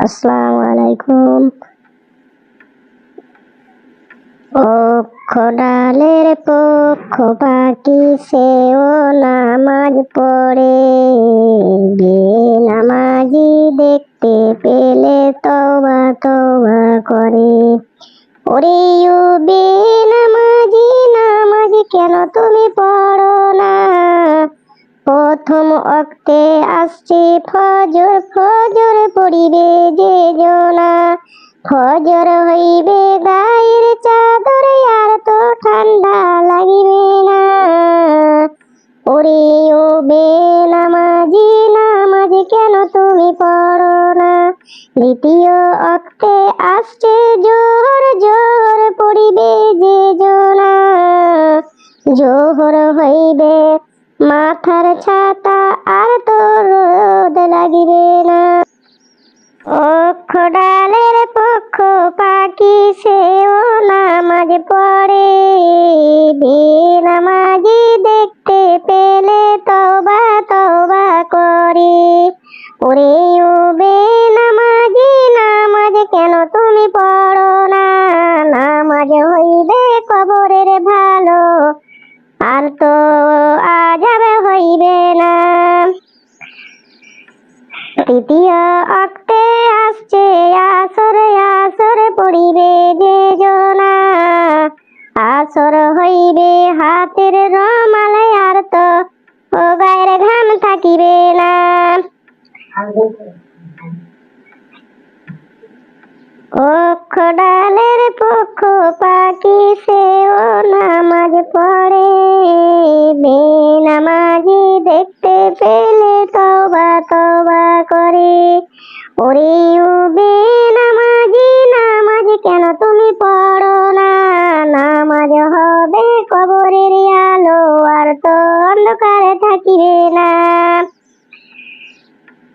আসসালামু আলাইকুম। পক্ষ ডালের পক্ষ পাখি সেও নামাজ পড়ে, বেনামাজি দেখতে পেলে তওবা তওবা করে। ওরে ও বেনামাজি, নামাজ কেন তুমি পড়ো না? প্রথম ওয়াক্তে আসছে ফজর, ফজর পড়িবে যে জনা। ফজর হইবে গায়ের চাদর, আর তো ঠান্ডা লাগিবে না। ওরে ও বেনামাজি, নামাজ কেন তুমি পড়ো না? দ্বিতীয় ওয়াক্তে আসছে জোহর, জোহর পড়িবে যে জনা। জোহর হইবে মাথার ছাতা, আর তো রোদ লাগিবে না। পক্ষ ডালের পক্ষ পাখি সেও নামাজ পড়ে, বেনামাজি দেখতে পেলে তওবা তওবা করে। ওরে ও বেনামাজি, নামাজ কেন তুমি পড়ো না? নামাজ হইবে কবরের ভালো, আর তো আযাব হইবে না। তৃতীয় ওয়াক্তে আসছে আসর, আসর পড়িবে যে জনা। আসর হইবে হাতের রুমাল, আর তো গায়ের ঘাম থাকিবে না। পক্ষ ডালের পক্ষ পাখি সেও নামাজ পড়ে, বেনামাজি দেখতে পেলে তওবা তওবা করে। ওরে ও বেনামাজি, নামাজ কেন তুমি পড়ো না? নামাজ হবে কবরের আলো, আর তো অন্ধকারে থাকিবে না।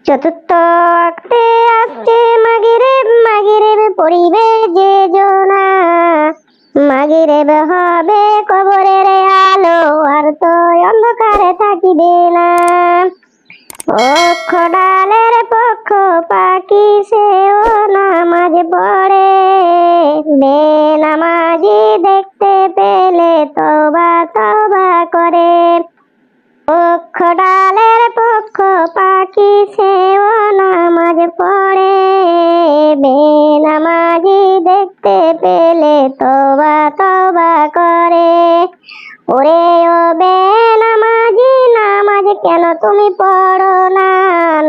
চতুর্থ ওয়াক্তে আসছে মাগরিব, মাগরিব পড়িবে যে জনা। মাগরিব হবে কবরের আলো, আর তো অন্ধকারে থাকিবে না। পক্ষ ডালের পক্ষ পাখি সেও নামাজ পড়ে, বেনামাজি দেখতে পেলে তওবা তওবা করে। পক্ষ ডালের পক্ষ পাখি সেও নামাজ পড়ে, বেনামাজি দেখতে পেলে তওবা তওবা করে। ওরে ও বেনামাজি, নামাজ কেন তুমি পড়ো না?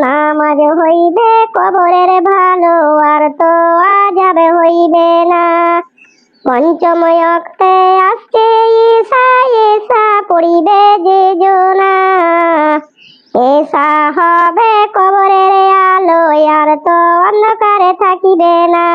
নামাজ হইবে কবরের ভালো, আর তো আযাব হইবে না। পঞ্চম ওয়াক্তে আসছে ঈশা, ঈশা পড়িবে যে জনা। ঈশা হবে কবরের আলো, আর তো অন্ধকারে থাকিবে না।